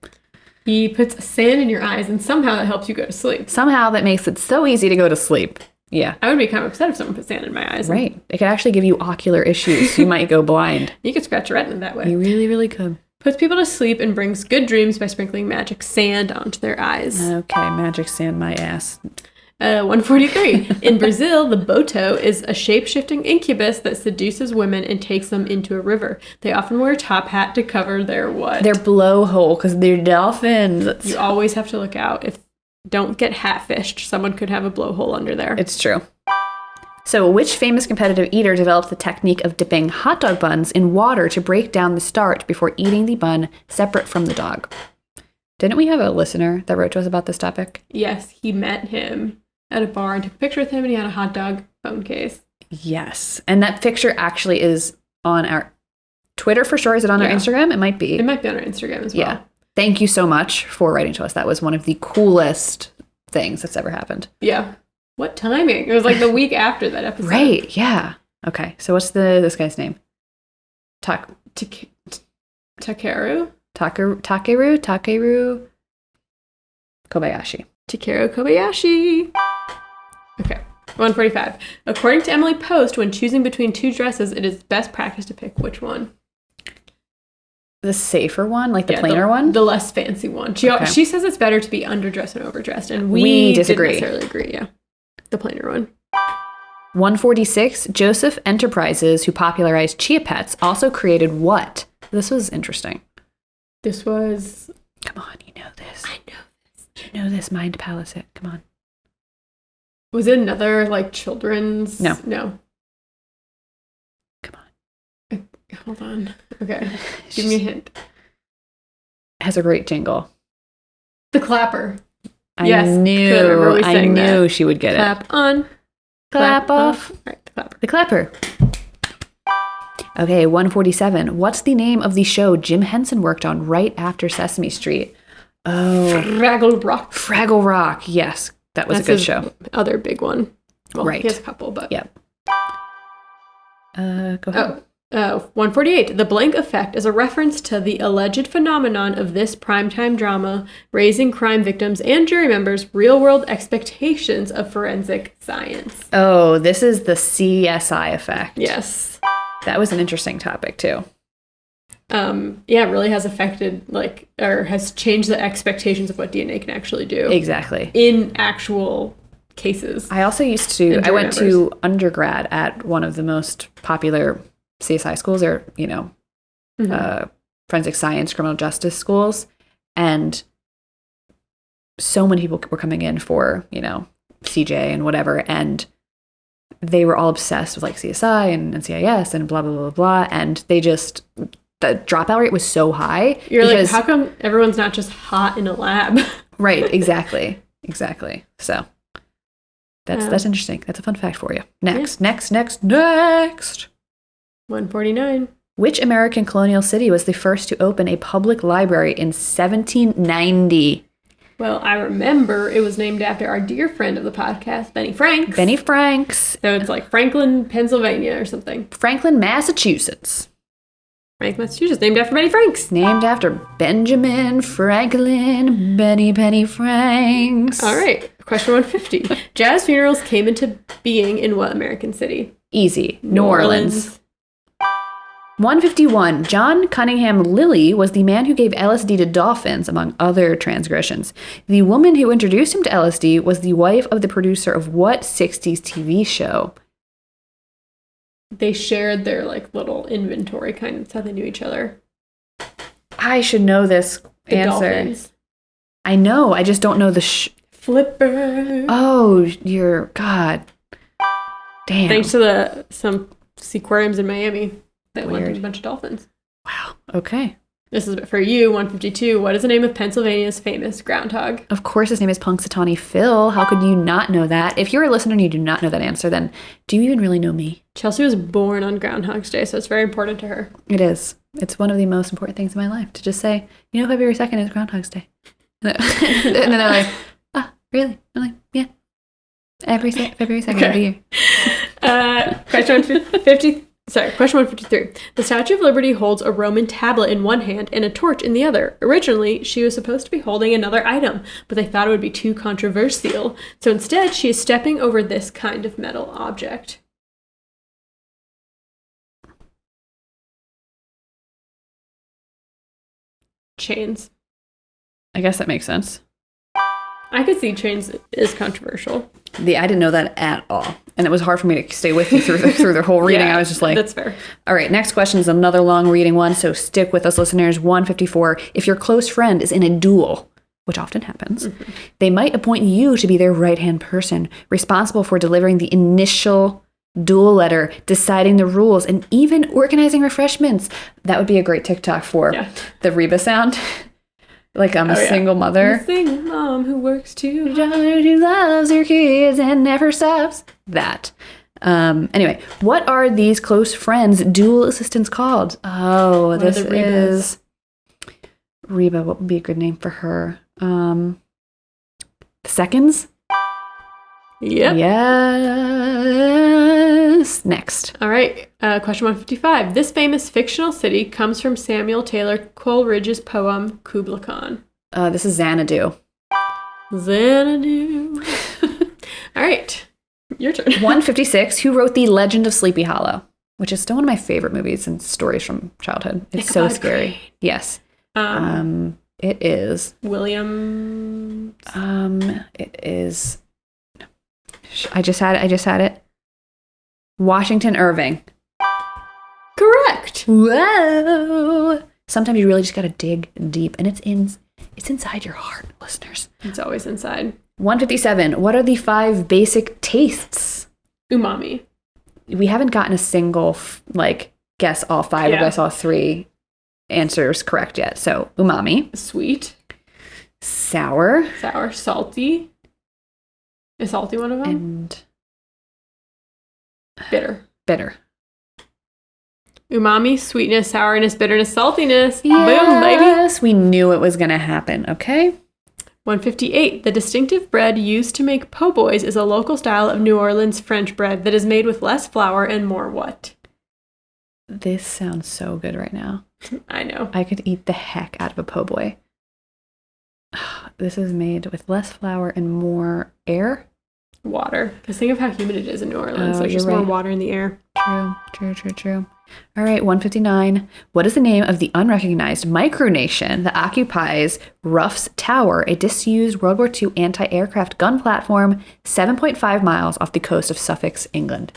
He puts sand in your eyes, and somehow that helps you go to sleep. Somehow that makes it so easy to go to sleep. Yeah. I would be kind of upset if someone put sand in my eyes. Right. It could actually give you ocular issues. You might go blind. You could scratch your retina that way. You really, really could. Puts people to sleep and brings good dreams by sprinkling magic sand onto their eyes. Okay, magic sand my ass. 143. In Brazil, the boto is a shape-shifting incubus that seduces women and takes them into a river. They often wear a top hat to cover their what? Their blowhole, because they're dolphins. You always have to look out. Don't get hat-fished. Someone could have a blowhole under there. It's true. So which famous competitive eater developed the technique of dipping hot dog buns in water to break down the starch before eating the bun separate from the dog? Didn't we have a listener that wrote to us about this topic? Yes, he met him at a bar and took a picture with him, and he had a hot dog phone case. Yes. And that picture actually is on our Twitter for sure. Is it on our Instagram? It might be. It might be on our Instagram as well. Yeah. Thank you so much for writing to us. That was one of the coolest things that's ever happened. Yeah. What timing? It was like the week after that episode. Right. Yeah. Okay. So what's this guy's name? Takeru? Takeru Kobayashi. Takeru Kobayashi. Okay. 145. According to Emily Post, when choosing between two dresses, it is best practice to pick which one? The safer one, like the plainer one? The less fancy one. She says it's better to be underdressed and overdressed, and we disagree. Didn't necessarily agree, yeah. The plainer one. 146. Joseph Enterprises, who popularized Chia Pets, also created what? This was interesting. This was... Come on, you know this. I know this. You know this, Mind Palace. Come on. Was it another, like, children's... No. Come on. Hold on. Okay. Give me a hint. Has a great jingle. The Clapper. I knew she would get Clap it. On. Clap off. All right, the Clapper. The Clapper. Okay, 147. What's the name of the show Jim Henson worked on right after Sesame Street? Oh. Fraggle Rock. Fraggle Rock. Yes, that was a good show. Other big one. Well, right. He has a couple, but... Yep. Go ahead. 148. The blank effect is a reference to the alleged phenomenon of this primetime drama, raising crime victims and jury members' real-world expectations of forensic science. Oh, this is the CSI effect. Yes. That was an interesting topic, too. Yeah, it really has affected, or has changed the expectations of what DNA can actually do. Exactly. In actual cases. I also I went to undergrad at one of the most popular CSI schools, or, forensic science, criminal justice schools. And so many people were coming in for, CJ and whatever. And they were all obsessed with CSI and NCIS and blah, blah, blah, blah. And the dropout rate was so high. You're like, how come everyone's not just hot in a lab? Right. Exactly. So that's interesting. That's a fun fact for you. Next. 149. Which American colonial city was the first to open a public library in 1790? Well, I remember it was named after our dear friend of the podcast, Benny Franks. So it's like Franklin, Pennsylvania or something. Franklin, Massachusetts. Massachusetts, named after Benny Franks. Named after Benjamin Franklin, Benny Franks. All right, question 150. Jazz funerals came into being in what American city? Easy. New Orleans. 151. John Cunningham Lilly was the man who gave LSD to dolphins, among other transgressions. The woman who introduced him to LSD was the wife of the producer of what 60s TV show? They shared their little inventory kind of. That's how they knew each other. I should know this answer. Dolphins. I know. I just don't know the Flipper. Oh, God. Damn. Thanks to some aquariums in Miami that went Weird. with a bunch of dolphins. Wow. Okay. This is for you, 152. What is the name of Pennsylvania's famous groundhog? Of course, his name is Punxsutawney Phil. How could you not know that? If you're a listener and you do not know that answer, then do you even really know me? Chelsea was born on Groundhog's Day, so it's very important to her. It is. It's one of the most important things in my life to just say, February 2nd is Groundhog's Day. And then they're like, really? I'm like, yeah. Every February 2nd of the year. Question 153. The Statue of Liberty holds a Roman tablet in one hand and a torch in the other. Originally, she was supposed to be holding another item, but they thought it would be too controversial. So instead, she is stepping over this kind of metal object. Chains. I guess that makes sense. I could see chains is controversial. I didn't know that at all. And it was hard for me to stay with you through the whole reading. Yeah, I was just like... That's fair. All right, next question is another long reading one, so stick with us, listeners. 154. If your close friend is in a duel, which often happens, they might appoint you to be their right-hand person, responsible for delivering the initial dual letter, deciding the rules, and even organizing refreshments. That would be a great TikTok for the Reba sound. Like I'm a single mother. A single mom who works too hard. Who loves her kids and never stops. That. Anyway, what are these close friends' dual assistants called? Oh, What this are the Rebas? is Reba. What would be a good name for her? Seconds? Yep. Yes. Next. All right. Question 155. This famous fictional city comes from Samuel Taylor Coleridge's poem Kubla Khan. This is Xanadu. Xanadu. All right. Your turn. 156. Who wrote The Legend of Sleepy Hollow? Which is still one of my favorite movies and stories from childhood. It's so scary. Crane. Yes. It is. William. It is. I just had it. Washington Irving. Correct. Whoa. Sometimes you really just gotta dig deep, and it's inside your heart, listeners. It's always inside. 157. What are the 5 basic tastes? Umami. We haven't gotten a single guess all 5 or guess all 3 answers correct yet. So umami, Sweet. sour, Salty. Is salty one of them? and Bitter. bitter. Umami, sweetness, sourness, bitterness, saltiness. Boom, baby. Yes, we knew it was gonna happen. Okay. 158. The distinctive bread used to make po' boys is a local style of New Orleans French bread that is made with less flour and more what? This sounds so good right now. I know. I could eat the heck out of a po' boy. This is made with less flour and more air. Water. Because think of how humid it is in New Orleans. Oh, There's just you're more right. water in the air. True. All right, 159. What is the name of the unrecognized micronation that occupies Ruff's Tower, a disused World War II anti-aircraft gun platform 7.5 miles off the coast of Suffolk, England?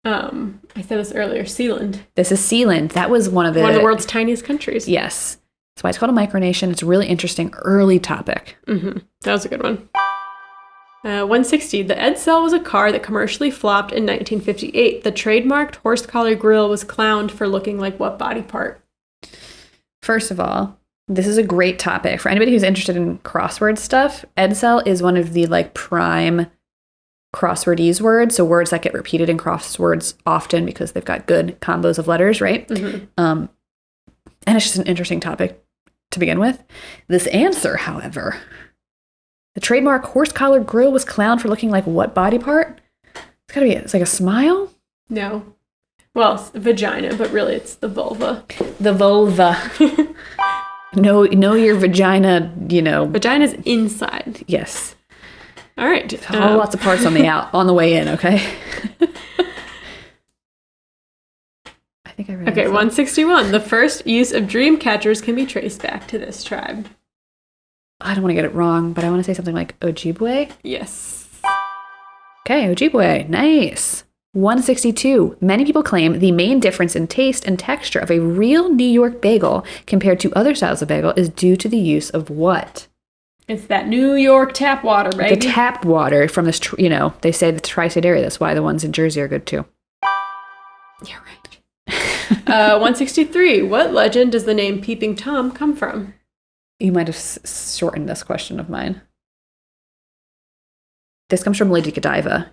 I said this earlier. Sealand. This is Sealand. That was one of the world's tiniest countries. Yes. That's why it's called a micronation. It's a really interesting early topic. Mm-hmm. That was a good one. 160. The Edsel was a car that commercially flopped in 1958. The trademarked horse collar grille was clowned for looking like what body part? First of all, this is a great topic. For anybody who's interested in crossword stuff, Edsel is one of the prime crosswordese words, so words that get repeated in crosswords often because they've got good combos of letters, right? Mm-hmm. And it's just an interesting topic to begin with. This answer, however, the trademark horse collar grille was clowned for looking like what body part? It's like a smile? No. Well, it's vagina, but really it's the vulva. The vulva. know your vagina, Vagina's inside. Yes. All right. Lots of parts on the way in, okay? I think I read Okay, this. 161. The first use of dream catchers can be traced back to this tribe. I don't want to get it wrong, but I want to say something like Ojibwe. Yes. Okay, Ojibwe. Nice. 162. Many people claim the main difference in taste and texture of a real New York bagel compared to other styles of bagel is due to the use of what? It's that New York tap water, baby. The tap water from this, they say the tri-state area. That's why the ones in Jersey are good too. You're right. 163. What legend does the name Peeping Tom come from? You might have shortened this question of mine. This comes from Lady Godiva.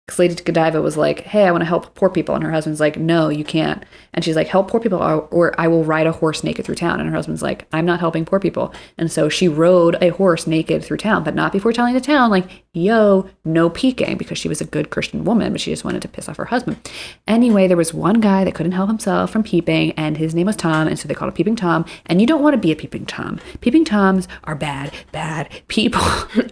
Because Lady Godiva was like, hey, I want to help poor people. And her husband's like, no, you can't. And she's like, help poor people or I will ride a horse naked through town. And her husband's like, I'm not helping poor people. And so she rode a horse naked through town, but not before telling the town, like, yo, no peeking, because she was a good Christian woman, but she just wanted to piss off her husband. Anyway, there was one guy that couldn't help himself from peeping, and his name was Tom. And so they called him Peeping Tom. And you don't want to be a Peeping Tom. Peeping Toms are bad, bad people.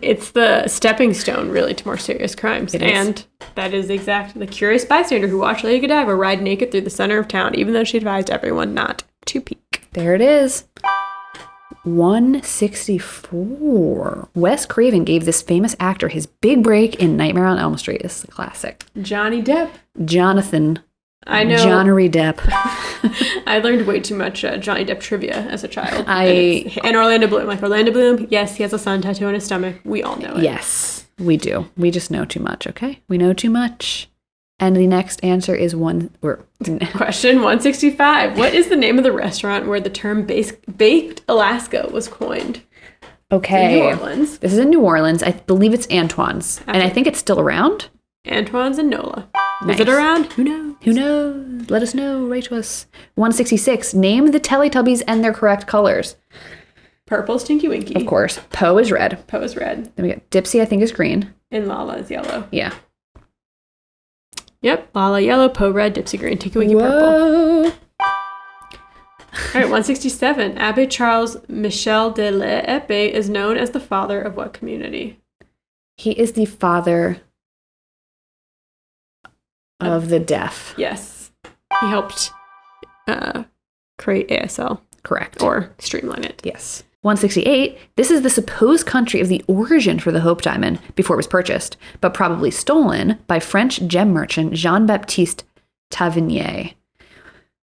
It's the stepping stone, really, to more serious crimes. It is. And that is exactly the curious bystander who watched Lady Godiva ride naked through the center of town, even though she advised everyone not to peek. There it is. 164. Wes Craven gave this famous actor his big break in Nightmare on Elm Street. This is a classic. Johnny Depp. Jonathan. I know. Johnnery Depp. I learned way too much Johnny Depp trivia as a child. And Orlando Bloom. Like, Orlando Bloom, yes, he has a sun tattoo on his stomach. We all know it. Yes, we do. We just know too much, okay? We know too much. And the next answer is Question 165. What is the name of the restaurant where the term baked Alaska was coined? Okay. New Orleans. This is in New Orleans. I believe it's Antoine's. And I think it's still around. Antoine's and Nola. Nice. Is it around? Who knows? Who knows? Let us know. Write to us. 166. Name the Teletubbies and their correct colors. Purple, Stinky Winky. Of course. Poe is red. Poe is red. Then we got Dipsy, I think, is green. And Lala is yellow. Yeah. Yep. Lala yellow, Poe red, Dipsy green, Tinky Winky purple. Whoa. All right, 167. Abbé Charles Michel de l'Épée is known as the father of what community? He is the father of the deaf. Yes. He helped create ASL. Correct. Or streamline it. Yes. 168. This is the supposed country of the origin for the Hope Diamond before it was purchased, but probably stolen by French gem merchant Jean-Baptiste Tavernier.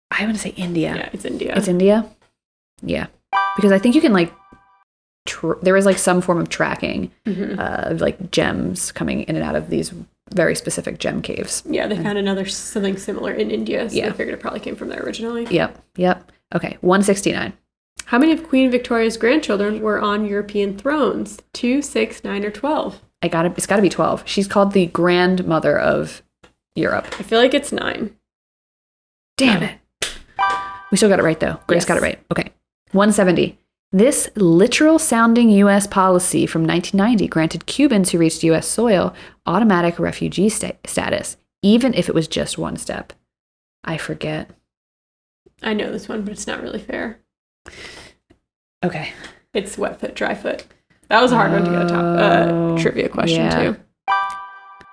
I want to say India. Yeah, it's India. It's India? Yeah. Because I think you can there is some form of tracking of gems coming in and out of these very specific gem caves. Yeah, they found something similar in India, so they figured it probably came from there originally. Yep. Okay, 169. How many of Queen Victoria's grandchildren were on European thrones? 2, 6, 9, or 12? It's got to be 12. She's called the grandmother of Europe. I feel like it's 9. Damn it. We still got it right, though. Grace got it right. Okay. 170. This literal-sounding U.S. policy from 1990 granted Cubans who reached U.S. soil automatic refugee status, even if it was just one step. I forget. I know this one, but it's not really fair. Okay. It's wet foot, dry foot. That was a hard one to get a top trivia question, too.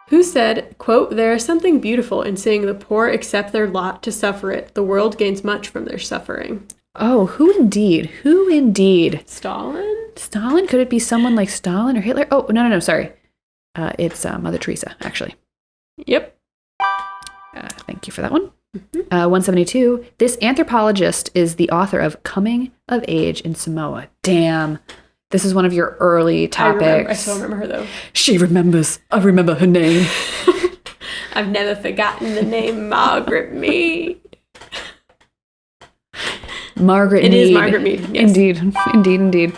Who said, quote, "There is something beautiful in seeing the poor accept their lot to suffer it. The world gains much from their suffering." Oh, who indeed? Who indeed? Stalin? Stalin? Could it be someone like Stalin or Hitler? Oh, no, sorry. It's Mother Teresa, actually. Yep. Thank you for that one. 172. This anthropologist is the author of Coming of Age in Samoa. Damn. This is one of your early topics. I still remember her, though. She remembers. I remember her name. I've never forgotten the name Margaret Mead. Margaret Mead. It is Margaret Mead, yes. Indeed.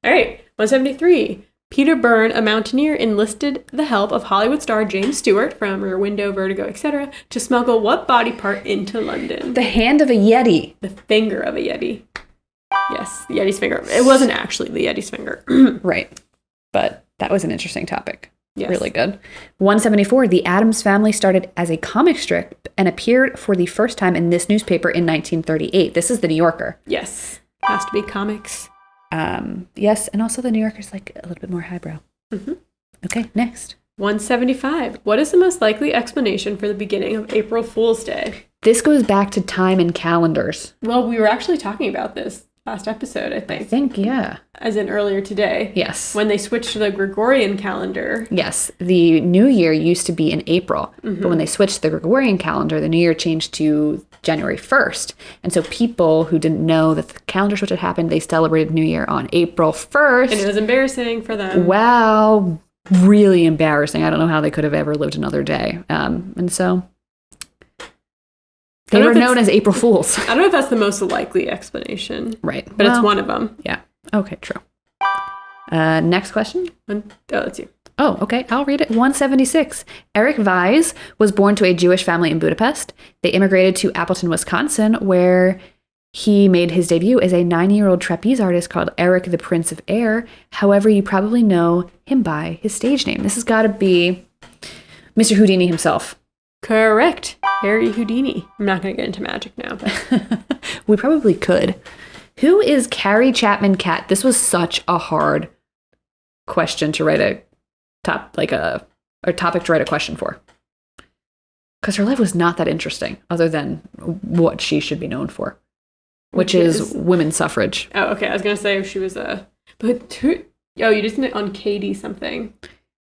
All right, 173. Peter Byrne, a mountaineer, enlisted the help of Hollywood star James Stewart from Rear Window, Vertigo, etc. to smuggle what body part into London? The hand of a Yeti. The finger of a Yeti. Yes, the Yeti's finger. It wasn't actually the Yeti's finger. Right. But that was an interesting topic. Yes. Really good. 174. The Addams Family started as a comic strip and appeared for the first time in this newspaper in 1938. This is the New Yorker. Yes. Has to be comics. Yes, and also the New Yorker's a little bit more highbrow. Mm-hmm. Okay, next. 175. What is the most likely explanation for the beginning of April Fool's Day? This goes back to time and calendars. Well, we were actually talking about this last episode, I think. Yeah. As in earlier today. Yes. When they switched to the Gregorian calendar. Yes. The New Year used to be in April, but when they switched to the Gregorian calendar, the New Year changed to January 1st. And so people who didn't know that the calendar switch had happened, they celebrated New Year on April 1st. And it was embarrassing for them. Wow. Really embarrassing. I don't know how they could have ever lived another day. And so they were known as April Fools. I don't know if that's the most likely explanation. Right. But it's one of them. Yeah. Okay, true. Next question. Let's see. Oh, okay. I'll read it. 176. Eric Weiss was born to a Jewish family in Budapest. They immigrated to Appleton, Wisconsin, where he made his debut as a 9-year-old trapeze artist called Eric the Prince of Air. However, you probably know him by his stage name. This has got to be Mr. Houdini himself. Correct. Harry Houdini. I'm not going to get into magic now, but we probably could. Who is Carrie Chapman Catt? This was such a hard question to write a topic to write a question for. Because her life was not that interesting, other than what she should be known for, which is women's suffrage. Oh, okay. I was going to say if she was but who? Oh, you just did it on Katie something.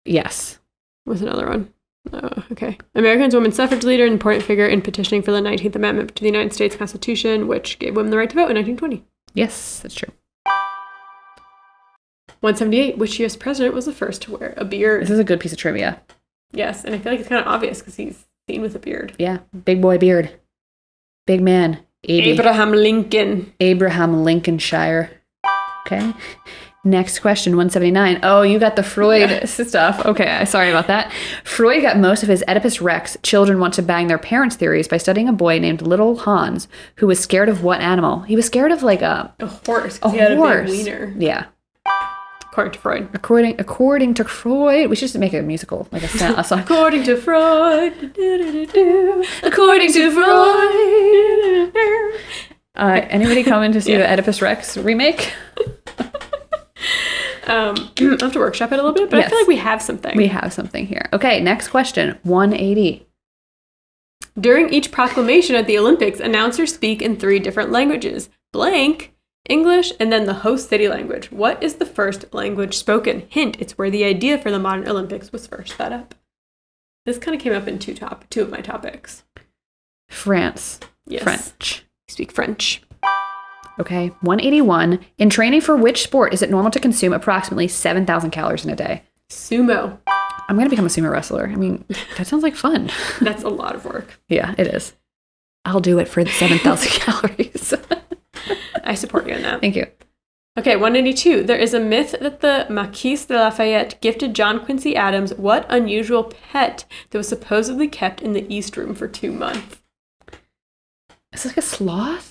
Yes. What's another one? Oh, okay. Americans' women's suffrage leader, an important figure in petitioning for the 19th Amendment to the United States Constitution, which gave women the right to vote in 1920. Yes, that's true. 178. Which U.S. president was the first to wear a beard? This is a good piece of trivia. Yes, and I feel like it's kind of obvious because he's Seen with a beard. Yeah, big boy beard. Big man. Abraham Lincoln. Abraham Lincolnshire. Okay. Next question, 179. Oh, you got the Freud stuff. Okay, sorry about that. Freud got most of his Oedipus Rex, children want to bang their parents' theories by studying a boy named Little Hans, who was scared of what animal? He was scared of like a horse. A he had horse. A big wiener. Yeah. According to Freud. According to Freud. We should just make a musical, like a song. According to Freud. According to Freud. Anybody coming to see the Oedipus Rex remake? I'll have to workshop it a little bit, but I feel like we have something. We have something here. Okay, next question, 180. During each proclamation at the Olympics, announcers speak in 3 different languages. Blank, English, and then the host city language. What is the first language spoken? Hint, it's where the idea for the modern Olympics was first set up. This kind of came up in two of my topics. France. Yes. French. I speak French. Okay, 181. In training for which sport is it normal to consume approximately 7,000 calories in a day? Sumo. I'm going to become a sumo wrestler. I mean, that sounds like fun. That's a lot of work. Yeah, it is. I'll do it for the 7,000 calories. I support you in that. Thank you. Okay, 182. There is a myth that the Marquise de Lafayette gifted John Quincy Adams what unusual pet that was supposedly kept in the East Room for 2 months? Is this like a sloth?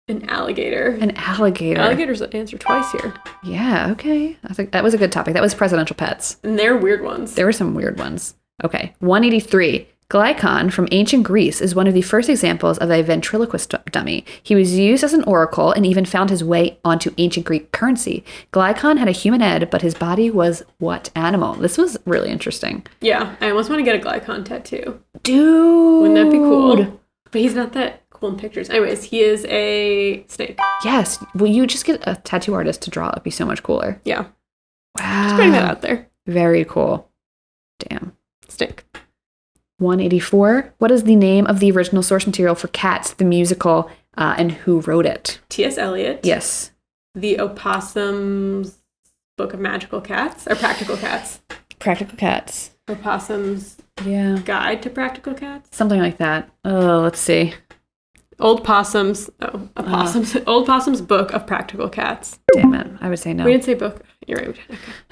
An alligator. An alligator. Alligators answer twice here. Yeah, okay. That was a good topic. That was presidential pets. And they're weird ones. There were some weird ones. Okay, 183. Glycon from ancient Greece is one of the first examples of a ventriloquist dummy. He was used as an oracle and even found his way onto ancient Greek currency. Glycon had a human head, but his body was what animal? This was really interesting. Yeah, I almost want to get a Glycon tattoo. Dude! Wouldn't that be cool? But he's not that cool in pictures. Anyways, he is a snake. Yes. Will you just get a tattoo artist to draw? It'd be so much cooler. Yeah. Wow. Just putting that out there. Very cool. Damn. Snake. 184. What is the name of the original source material for Cats, the musical, and who wrote it? T.S. Eliot. Yes. The Opossum's Book of Magical Cats, or Practical Cats. Practical Cats. Opossum's Guide to Practical Cats. Something like that. Oh, let's see. Old Possum's Book of Practical Cats. Damn it. I would say no. We didn't say book. You're right.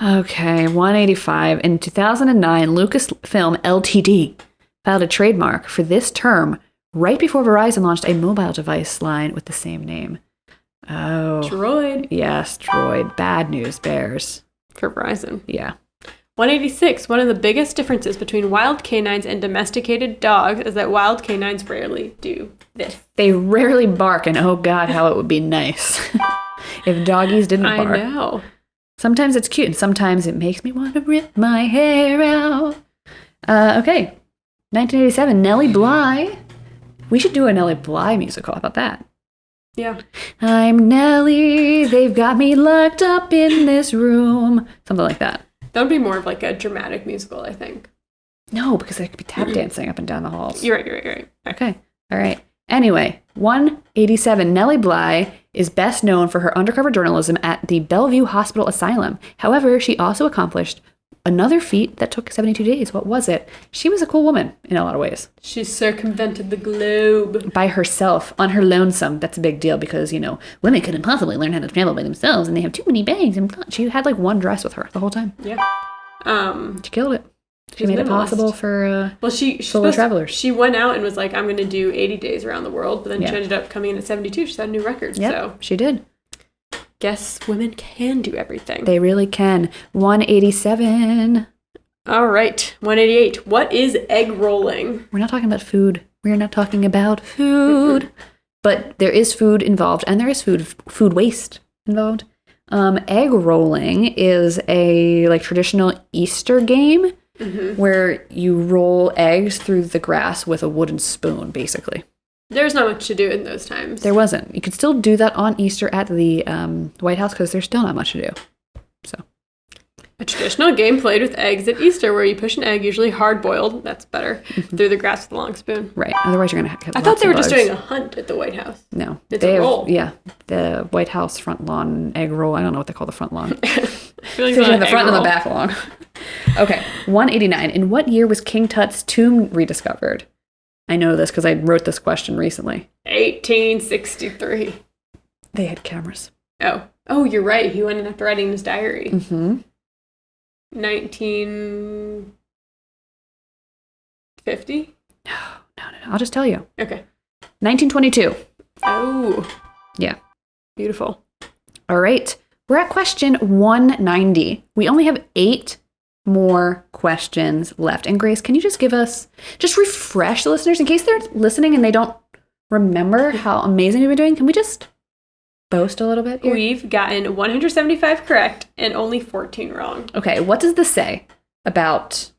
Okay, 185. In 2009, Lucasfilm Ltd. filed a trademark for this term right before Verizon launched a mobile device line with the same name. Oh. Droid. Yes, Droid. Bad news bears. For Verizon. Yeah. 186. One of the biggest differences between wild canines and domesticated dogs is that wild canines rarely do this. They rarely bark, and oh god, how it would be nice if doggies didn't bark. I know. Sometimes it's cute, and sometimes it makes me want to rip my hair out. Okay. 1987, Nellie Bly. We should do a Nellie Bly musical. How about that? Yeah. I'm Nellie. They've got me locked up in this room. Something like that. That would be more of like a dramatic musical, I think. No, because there could be tap dancing up and down the halls. You're right. Okay. All right. Anyway, 187, Nellie Bly is best known for her undercover journalism at the Bellevue Hospital Asylum. However, she also accomplished another feat that took 72 days. What was it? She was a cool woman in a lot of ways. She circumvented the globe. By herself, on her lonesome. That's a big deal because, women couldn't possibly learn how to travel by themselves and they have too many bags. And she had like one dress with her the whole time. Yeah. She killed it. She made it possible for solo travelers. She went out and was like, I'm going to do 80 days around the world. But then she ended up coming in at 72. She set a new record. Yeah, so she did. Guess women can do everything. They really can. 187. All right. 188. What is egg rolling? We're not talking about food. We're not talking about food. But there is food involved, and there is food waste involved. Egg rolling is a traditional Easter game where you roll eggs through the grass with a wooden spoon, basically. There's not much to do in those times. There wasn't. You could still do that on Easter at the White House because there's still not much to do. So, a traditional game played with eggs at Easter where you push an egg, usually hard-boiled, that's better, through the grass with a long spoon. Right. Otherwise, you're going to have I thought they were just doing a hunt at the White House. No. It's a roll. Yeah. The White House front lawn egg roll. I don't know what they call the front lawn. I feel like they have the front and the back lawn. Okay. 189. In what year was King Tut's tomb rediscovered? I know this because I wrote this question recently. 1863. They had cameras. Oh, you're right. He went in after writing his diary. Mm-hmm. 1950? No. I'll just tell you. Okay. 1922. Oh. Yeah. Beautiful. All right. We're at question 190. We only have 8 more questions left. And Grace, can you just refresh the listeners in case they're listening and they don't remember how amazing we've been doing? Can we just boast a little bit here? We've gotten 175 correct and only 14 wrong. Okay. What does this say about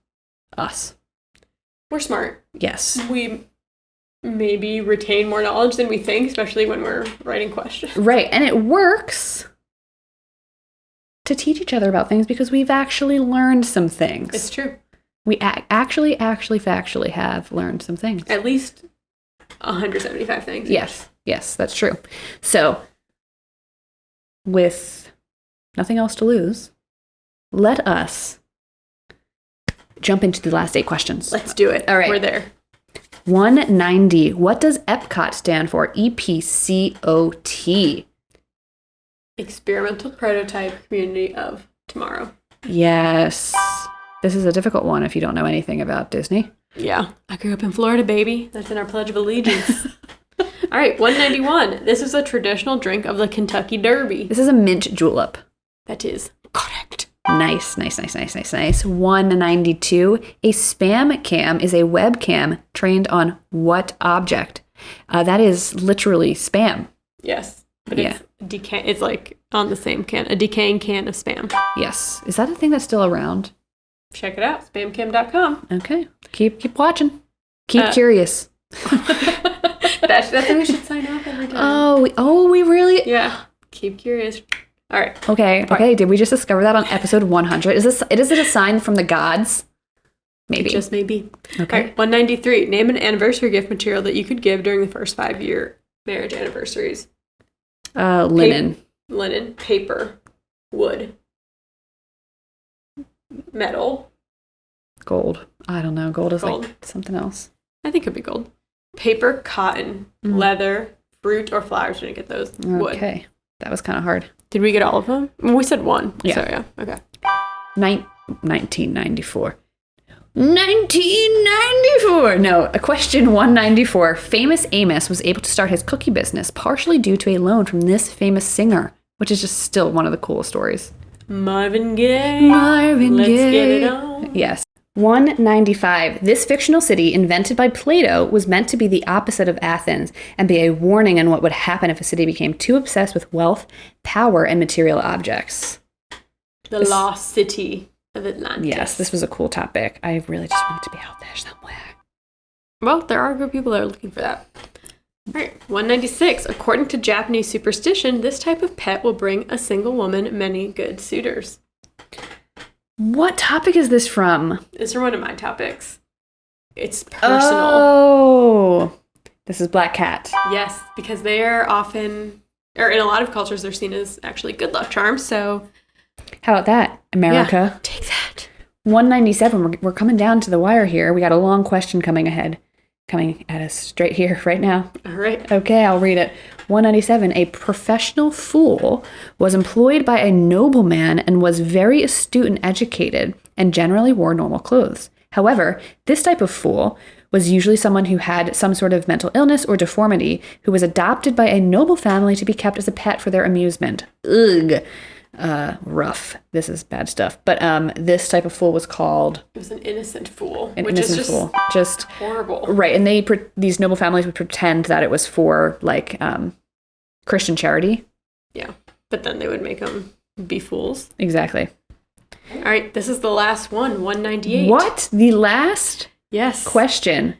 us? We're smart. Yes. We maybe retain more knowledge than we think, especially when we're writing questions. Right. And it works to teach each other about things because we've actually learned some things. It's true. We factually have learned some things. At least 175 things. Yes, that's true. So, with nothing else to lose, let us jump into the last 8 questions. Let's do it. All right. We're there. 190. What does EPCOT stand for? EPCOT. Experimental Prototype Community of Tomorrow. Yes. This is a difficult one if you don't know anything about Disney. Yeah. I grew up in Florida, baby. That's in our Pledge of Allegiance. All right, 191. This is a traditional drink of the Kentucky Derby. This is a mint julep. That is correct. Nice. 192. A spam cam is a webcam trained on what object? That is literally spam. Yes. But it's like on the same can, a decaying can of Spam. Yes. Is that a thing that's still around? Check it out, spamcam.com. Okay. Keep watching. Keep curious. That's how we should sign off every time. We really? Yeah. Keep curious. All right. Okay. Did we just discover that on episode 100? Is it a sign from the gods? Maybe. It just maybe. Okay. All right, 193. Name an anniversary gift material that you could give during the first 5-year marriage anniversaries. Linen. Linen, paper, wood, metal. Gold. I don't know. Gold is Gold. like something else. I think it could be gold. Paper, cotton, leather, fruit, or flowers. Didn't get those. Wood. Okay. That was kind of hard. Did we get all of them? We said 1. Yeah. So, yeah. Okay. 1994. 1994! No, a question 194. Famous Amos was able to start his cookie business partially due to a loan from this famous singer, which is just still one of the coolest stories. Marvin Gaye. Let's get it on. Yes. 195. This fictional city, invented by Plato, was meant to be the opposite of Athens and be a warning on what would happen if a city became too obsessed with wealth, power, and material objects. The lost city of Atlantis. Yes, this was a cool topic. I really just wanted to be out there somewhere. Well, there are good people that are looking for that. All right, 196. According to Japanese superstition, this type of pet will bring a single woman many good suitors. What topic is this from? It's from one of my topics. It's personal. Oh, this is Black Cat. Yes, because they are often, or in a lot of cultures, they're seen as actually good luck charms. So, how about that, America? Yeah, take that. 197. We're coming down to the wire here. We got a long question coming at us straight here right now. All right. Okay, I'll read it. 197. A professional fool was employed by a nobleman and was very astute and educated and generally wore normal clothes. However, this type of fool was usually someone who had some sort of mental illness or deformity who was adopted by a noble family to be kept as a pet for their amusement. Ugh. Rough. This is bad stuff. But this type of fool was called... It was an innocent fool. Which is just fool. Just horrible. Right. And these noble families would pretend that it was for like Christian charity. Yeah. But then they would make them be fools. Exactly. All right. This is the last one. 198. What? The last yes. question.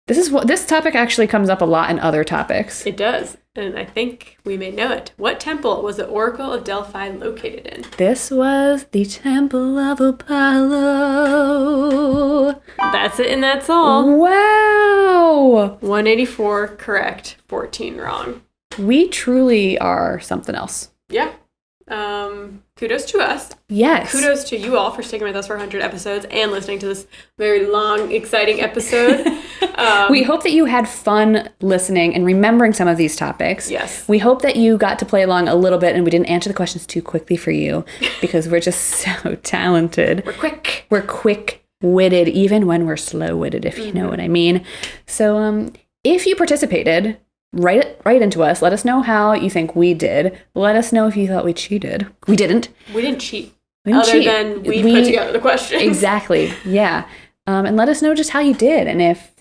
This topic actually comes up a lot in other topics. It does. And I think we may know it. What temple was the Oracle of Delphi located in? This was the Temple of Apollo. That's it and that's all. Wow. 184 correct, 14 wrong. We truly are something else. Yeah. Kudos to us. Yes. Kudos to you all for sticking with us for 100 episodes and listening to this very long, exciting episode. We hope that you had fun listening and remembering some of these topics. Yes. We hope that you got to play along a little bit and we didn't answer the questions too quickly for you because we're just so talented. We're quick. We're quick-witted, even when we're slow-witted, if you know what I mean. So if you participated, write into us. Let us know how you think we did. Let us know if you thought we cheated. We didn't. We didn't cheat. We didn't cheat. Than we put together the questions. Exactly. Yeah. And let us know just how you did. And if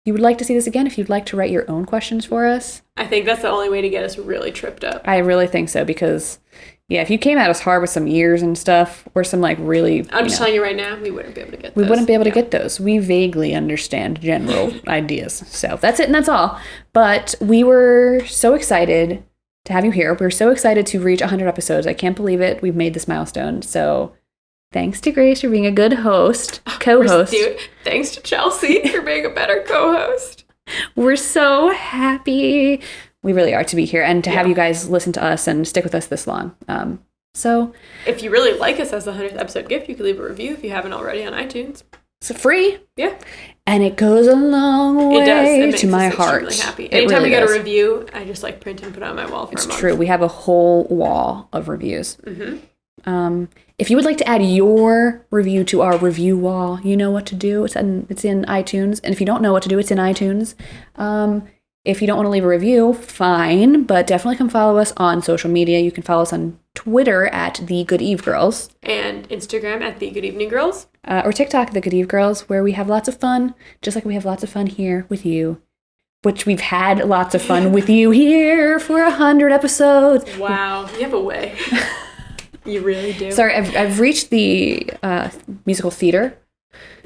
you would like to see this again, if you'd like to write your own questions for us. I think that's the only way to get us really tripped up. I really think so because, yeah, if you came at us hard with some years and stuff or some like really... I'm just telling you right now, we wouldn't be able to get those. We wouldn't be able to get those. We vaguely understand general ideas. So that's it and that's all. But we were so excited to have you here. We were so excited to reach 100 episodes. I can't believe it. We've made this milestone. So thanks to Grace for being a good host, co-host. Thanks to Chelsea for being a better co-host. We're so happy. We really are to be here and to have you guys listen to us and stick with us this long. So if you really like us as the 100th episode gift, you could leave a review if you haven't already on iTunes. It's free. Yeah. And it goes a long way to my heart. It makes us extremely happy. Anytime Anytime we get a review, I just like print and put it on my wall for a month. It's true. We have a whole wall of reviews. Mm-hmm. If you would like to add your review to our review wall, you know what to do. It's in iTunes. And if you don't know what to do, it's in iTunes. If you don't want to leave a review, fine. But definitely come follow us on social media. You can follow us on Twitter at The Good Eve Girls. And Instagram at The Good Evening Girls. Or TikTok, The Good Eve Girls, where we have lots of fun, just like we have lots of fun here with you. Which we've had lots of fun with you here for 100 episodes. Wow, you have a way. You really do. Sorry, I've reached the musical theater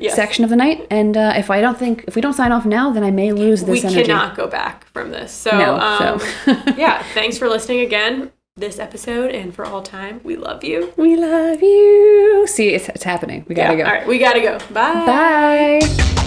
section of the night, and if we don't sign off now, then I may lose this energy. We cannot go back from this. So, yeah, thanks for listening again this episode, and for all time, we love you. We love you. See, it's happening. We gotta go. All right, we gotta go. Bye. Bye.